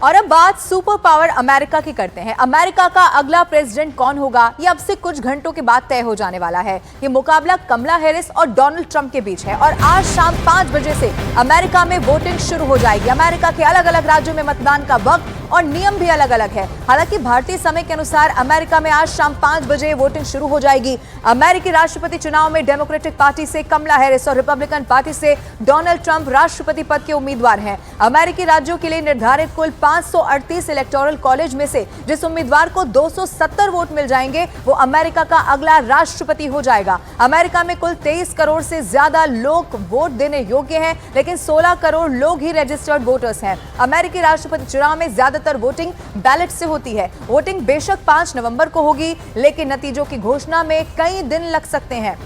और अब बात सुपर पावर अमेरिका की करते हैं। अमेरिका का अगला प्रेसिडेंट कौन होगा, ये अब से कुछ घंटों के बाद तय हो जाने वाला है। ये मुकाबला कमला हैरिस और डोनाल्ड ट्रंप के बीच है और आज शाम 5 बजे से अमेरिका में वोटिंग शुरू हो जाएगी। अमेरिका के अलग अलग राज्यों में मतदान का वक्त और नियम भी अलग अलग है। हालांकि भारतीय समय के अनुसार अमेरिका में आज शाम 5 बजे वोटिंग शुरू हो जाएगी। अमेरिकी राष्ट्रपति चुनाव में डेमोक्रेटिक पार्टी से कमला हैरिस और रिपब्लिकन पार्टी से डोनाल्ड ट्रंप राष्ट्रपति पद के उम्मीदवार हैं। अमेरिकी राज्यों के लिए निर्धारित कुल 538 इलेक्टोरल कॉलेज में से जिस उम्मीदवार को 270 वोट मिल जाएंगे वो अमेरिका का अगला राष्ट्रपति हो जाएगा। अमेरिका में कुल 23 करोड़ से ज्यादा लोग वोट देने योग्य हैं, लेकिन 16 करोड़ लोग ही रजिस्टर्ड वोटर्स हैं। अमेरिकी राष्ट्रपति चुनाव में ज्यादातर वोटिंग बैलेट से होती है। वोटिंग बेशक 5 नवंबर को होगी, लेकिन नतीजों की घोषणा में कई दिन लग सकते हैं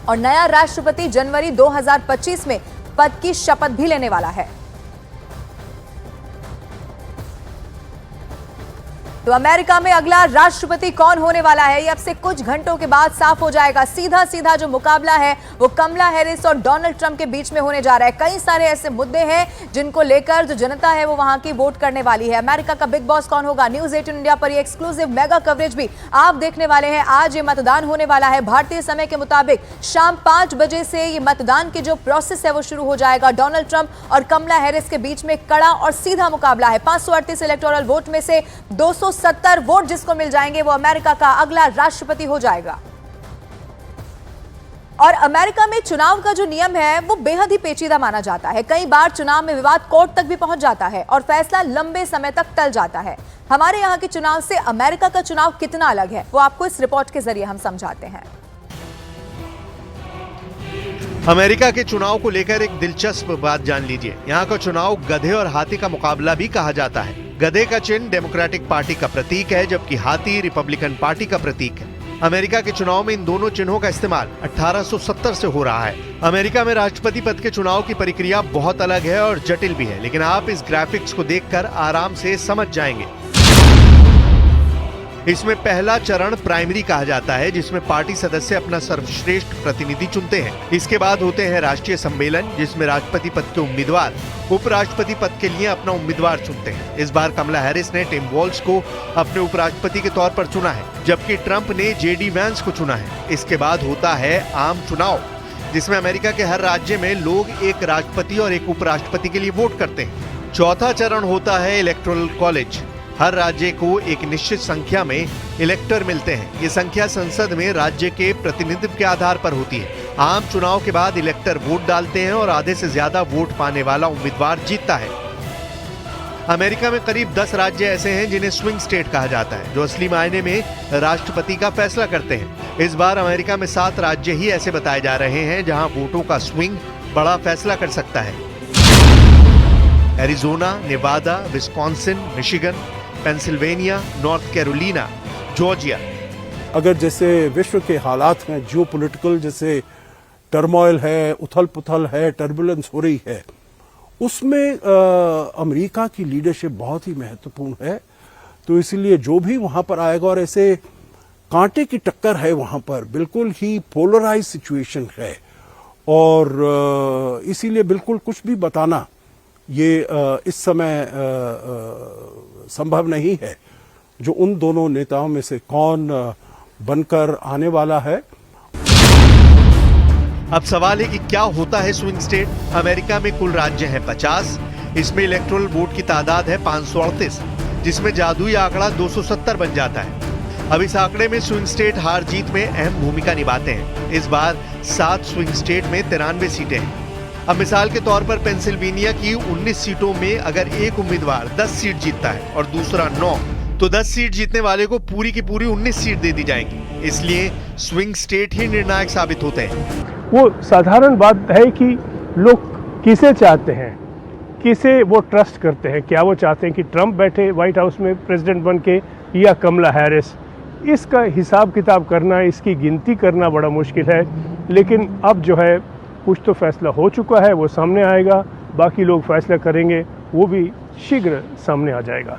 और नया राष्ट्रपति जनवरी 2025 में पद की शपथ भी लेने वाला है। तो अमेरिका में अगला राष्ट्रपति कौन होने वाला है, ये अब से कुछ घंटों के बाद साफ हो जाएगा। सीधा सीधा जो मुकाबला है वो कमला हैरिस और डोनाल्ड ट्रंप के बीच में होने जा रहा है। कई सारे ऐसे मुद्दे हैं जिनको लेकर जो जनता है वो वहां की वोट करने वाली है। अमेरिका का बिग बॉस कौन होगा, न्यूज़ 18 इंडिया पर ये एक्सक्लूसिव मेगा कवरेज भी आप देखने वाले हैं। आज ये मतदान होने वाला है। भारतीय समय के मुताबिक शाम 5 बजे से ये मतदान की जो प्रोसेस है वो शुरू हो जाएगा। डोनाल्ड ट्रंप और कमला हैरिस के बीच में कड़ा और सीधा मुकाबला है। 538 इलेक्टोरल वोट में से 270 वोट जिसको मिल जाएंगे वो अमेरिका का अगला राष्ट्रपति हो जाएगा। और अमेरिका में चुनाव का जो नियम है वो बेहद ही पेचीदा माना जाता है। कई बार चुनाव में विवाद कोर्ट तक भी पहुंच जाता है और फैसला लंबे समय तक टल जाता है। हमारे यहां के चुनाव से अमेरिका का चुनाव कितना अलग है वो आपको इस रिपोर्ट के जरिए हम समझाते हैं। अमेरिका के चुनाव को लेकर एक दिलचस्प बात जान लीजिए। यहाँ का चुनाव गधे और हाथी का मुकाबला भी कहा जाता है। गधे का चिन्ह डेमोक्रेटिक पार्टी का प्रतीक है, जबकि हाथी रिपब्लिकन पार्टी का प्रतीक है। अमेरिका के चुनाव में इन दोनों चिन्हों का इस्तेमाल 1870 से हो रहा है। अमेरिका में राष्ट्रपति पद के चुनाव की प्रक्रिया बहुत अलग है और जटिल भी है, लेकिन आप इस ग्राफिक्स को देखकर आराम से समझ जाएंगे। इसमें पहला चरण प्राइमरी कहा जाता है, जिसमें पार्टी सदस्य अपना सर्वश्रेष्ठ प्रतिनिधि चुनते हैं। इसके बाद होते हैं राष्ट्रीय सम्मेलन, जिसमें राष्ट्रपति पद के उम्मीदवार उपराष्ट्रपति पद के लिए अपना उम्मीदवार चुनते हैं। इस बार कमला हैरिस ने टिम वॉल्श को अपने उपराष्ट्रपति के तौर पर चुना है, जबकि ट्रंप ने जेडी वैंस को चुना है। इसके बाद होता है आम चुनाव, जिसमें अमेरिका के हर राज्य में लोग एक राष्ट्रपति और एक उपराष्ट्रपति के लिए वोट करते हैं। चौथा चरण होता है इलेक्टोरल कॉलेज। हर राज्य को एक निश्चित संख्या में इलेक्टर मिलते हैं। ये संख्या संसद में राज्य के प्रतिनिधित्व के आधार पर होती है। आम चुनाव के बाद इलेक्टर वोट डालते हैं और आधे से ज्यादा वोट पाने वाला उम्मीदवार जीतता है। अमेरिका में करीब 10 राज्य ऐसे हैं जिन्हें स्विंग स्टेट कहा जाता है, जो असली मायने में राष्ट्रपति का फैसला करते हैं। इस बार अमेरिका में 7 राज्य ही ऐसे बताए जा रहे हैं जहां वोटों का स्विंग बड़ा फैसला कर सकता है। Arizona, Nevada, Wisconsin, Michigan, Pennsylvania, North Carolina, Georgia. अगर जैसे विश्व के हालात हैं, जियोपॉलिटिकल जैसे टर्मोइल है, उथल पुथल है, टर्बुलेंस हो रही है, उसमें अमेरिका की लीडरशिप बहुत ही महत्वपूर्ण है। तो इसलिए जो भी वहां पर आएगा, और ऐसे कांटे की टक्कर है वहां पर, बिल्कुल ही पोलराइज सिचुएशन है और इसीलिए बिल्कुल कुछ भी बताना ये इस समय संभव नहीं है जो उन दोनों नेताओं में से कौन बनकर आने वाला है। अब सवाल है कि क्या होता है स्विंग स्टेट। अमेरिका में कुल राज्य हैं 50। इसमें इलेक्टोरल वोट की तादाद है 538, जिसमें जादुई आंकड़ा 270 बन जाता है। अब इस आंकड़े में स्विंग स्टेट हार जीत में अहम भूमिका निभाते हैं। इस बार 7 स्विंग स्टेट में 93 सीटें हैं। अब मिसाल के तौर पर पेंसिल्वेनिया की 19 सीटों में अगर एक उम्मीदवार 10 सीट जीतता है और दूसरा 9, तो 10 सीट जीतने वाले को पूरी की पूरी 19 सीट दे दी जाएंगी। इसलिए स्विंग स्टेट ही निर्णायक साबित होते हैं। वो साधारण बात है कि लोग किसे चाहते हैं, किसे वो ट्रस्ट करते हैं। क्या वो चाहते हैं कि ट्रंप बैठे व्हाइट हाउस में प्रेसिडेंट बन के या कमला हैरिस। इसका हिसाब किताब करना, इसकी गिनती करना बड़ा मुश्किल है। लेकिन अब जो है कुछ तो फैसला हो चुका है, वो सामने आएगा। बाकी लोग फैसला करेंगे, वो भी शीघ्र सामने आ जाएगा।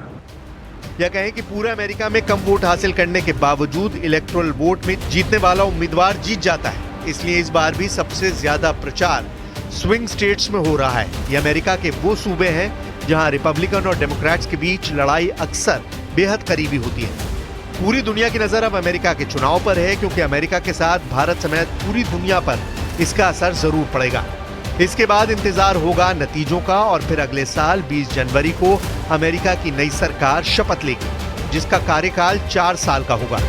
या कहें कि पूरे अमेरिका में कम वोट हासिल करने के बावजूद इलेक्टोरल वोट में जीतने वाला उम्मीदवार जीत जाता है। इसलिए इस बार भी सबसे ज्यादा प्रचार स्विंग स्टेट्स में हो रहा है। ये अमेरिका के वो सूबे हैं जहां रिपब्लिकन और डेमोक्रेट्स के बीच लड़ाई अक्सर बेहद करीबी होती है। पूरी दुनिया की नजर अब अमेरिका के चुनाव पर है, क्योंकि अमेरिका के साथ भारत समेत पूरी दुनिया पर इसका असर जरूर पड़ेगा। इसके बाद इंतजार होगा नतीजों का और फिर अगले साल 20 जनवरी को अमेरिका की नई सरकार शपथ लेगी, जिसका कार्यकाल 4 साल का होगा।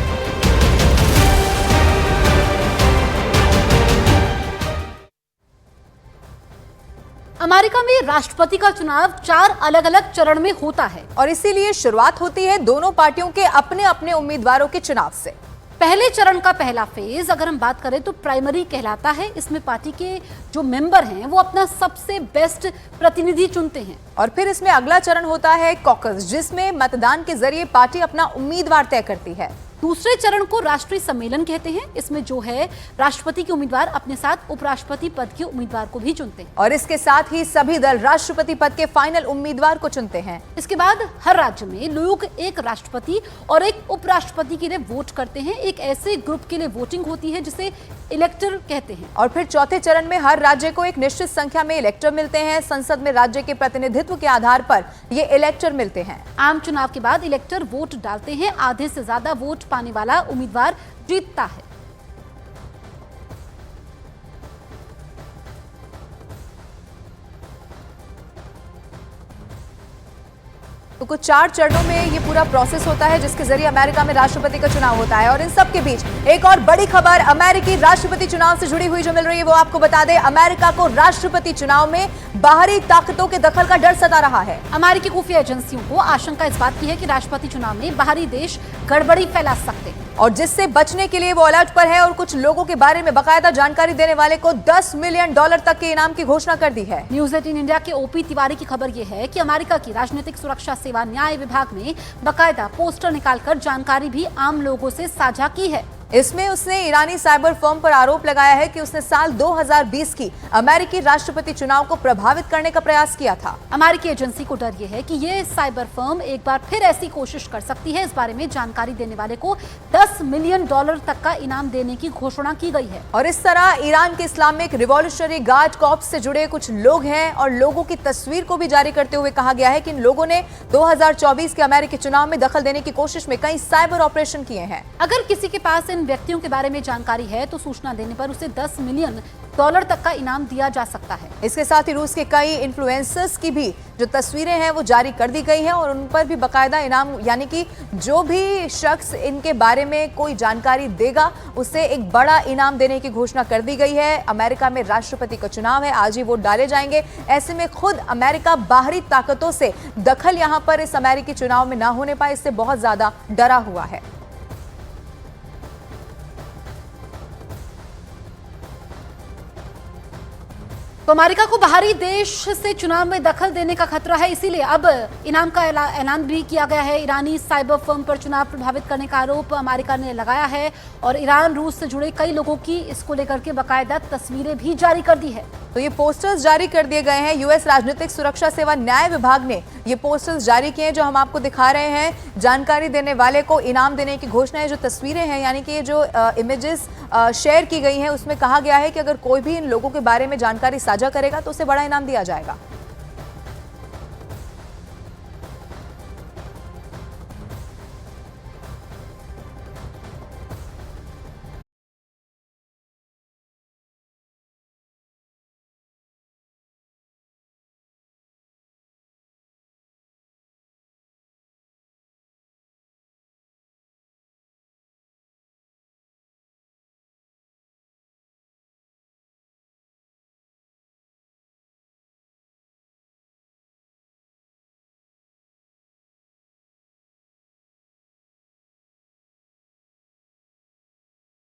अमेरिका में राष्ट्रपति का चुनाव 4 अलग-अलग चरण में होता है और इसीलिए शुरुआत होती है दोनों पार्टियों के अपने अपने उम्मीदवारों के चुनाव से। पहले चरण का पहला फेज अगर हम बात करें तो प्राइमरी कहलाता है। इसमें पार्टी के जो मेंबर हैं वो अपना सबसे बेस्ट प्रतिनिधि चुनते हैं। और फिर इसमें अगला चरण होता है कॉकस, जिसमें मतदान के जरिए पार्टी अपना उम्मीदवार तय करती है। दूसरे चरण को राष्ट्रीय सम्मेलन कहते हैं। इसमें जो है राष्ट्रपति के उम्मीदवार अपने साथ उपराष्ट्रपति पद के उम्मीदवार को भी चुनते हैं और इसके साथ ही सभी दल राष्ट्रपति पद के फाइनल उम्मीदवार को चुनते हैं। इसके बाद हर राज्य में लोग एक राष्ट्रपति और एक उपराष्ट्रपति के लिए वोट करते हैं। एक ऐसे ग्रुप के लिए वोटिंग होती है जिसे इलेक्टर कहते हैं। और फिर चौथे चरण में हर राज्य को एक निश्चित संख्या में इलेक्टर मिलते हैं। संसद में राज्य के प्रतिनिधित्व के आधार पर ये इलेक्टर मिलते हैं। आम चुनाव के बाद इलेक्टर वोट डालते हैं। आधे से ज्यादा वोट पाने वाला उम्मीदवार जीतता है। तो कुछ 4 चरणों में ये पूरा प्रोसेस होता है, जिसके जरिए अमेरिका में राष्ट्रपति का चुनाव होता है। और इन सब के बीच एक और बड़ी खबर अमेरिकी राष्ट्रपति चुनाव से जुड़ी हुई जो मिल रही है वो आपको बता दें। अमेरिका को राष्ट्रपति चुनाव में बाहरी ताकतों के दखल का डर सता रहा है। अमेरिकी खुफिया एजेंसियों को आशंका इस बात की है कि राष्ट्रपति चुनाव में बाहरी देश गड़बड़ी फैला सकते हैं और जिससे बचने के लिए वो अलर्ट पर है और कुछ लोगों के बारे में बाकायदा जानकारी देने वाले को $10 मिलियन तक के इनाम की घोषणा कर दी है। न्यूज 18 इंडिया के ओपी तिवारी की खबर यह है कि अमेरिका की राजनीतिक सुरक्षा सेवा न्याय विभाग ने बाकायदा पोस्टर निकालकर जानकारी भी आम लोगों से साझा की है। इसमें उसने ईरानी साइबर फर्म पर आरोप लगाया है कि उसने साल 2020 की अमेरिकी राष्ट्रपति चुनाव को प्रभावित करने का प्रयास किया था। अमेरिकी एजेंसी को डर यह है कि ये साइबर फर्म एक बार फिर ऐसी कोशिश कर सकती है। इस बारे में जानकारी देने वाले को $10 मिलियन तक का इनाम देने की घोषणा की गई है। और इस तरह ईरान के इस्लामिक रिवॉल्यूशनरी गार्ड कॉर्प्स से जुड़े कुछ लोग हैं और लोगों की तस्वीर को भी जारी करते हुए कहा गया है कि इन लोगों ने 2024 के अमेरिकी चुनाव में दखल देने की कोशिश में कई साइबर ऑपरेशन किए हैं। अगर किसी के पास इन व्यक्तियों के बारे में जानकारी है तो सूचना देने पर उसे $10 मिलियन तक का इनाम दिया जा सकता है। इसके साथ ही रूस के कई इन्फ्लुएंसर्स की भी जो तस्वीरें हैं वो जारी कर दी गई हैं और उन पर भी बाकायदा इनाम, यानी कि जो भी शख्स इनके बारे में कोई जानकारी देगा उसे एक बड़ा इनाम देने की घोषणा कर दी गई है। अमेरिका में राष्ट्रपति का चुनाव है, आज ही वोट डाले जाएंगे। ऐसे में खुद अमेरिका बाहरी ताकतों से दखल यहां पर इस अमेरिकी चुनाव में ना होने पाए, इससे बहुत ज्यादा डरा हुआ है। तो अमेरिका को बाहरी देश से चुनाव में दखल देने का खतरा है, इसीलिए अब इनाम का ऐलान भी किया गया है। ईरानी साइबर फर्म पर चुनाव प्रभावित करने का आरोप अमेरिका ने लगाया है और ईरान रूस से जुड़े कई लोगों की इसको लेकर के बाकायदा तस्वीरें भी जारी कर दी है। तो ये पोस्टर्स जारी कर दिए गए हैं। यूएस राजनीतिक सुरक्षा सेवा न्याय विभाग ने ये पोस्टर्स जारी किए हैं जो हम आपको दिखा रहे हैं। जानकारी देने वाले को इनाम देने की घोषणा है। जो तस्वीरें हैं, यानी कि ये जो इमेजेस शेयर की गई हैं, उसमें कहा गया है कि अगर कोई भी इन लोगों के बारे में जानकारी साझा करेगा तो उसे बड़ा इनाम दिया जाएगा।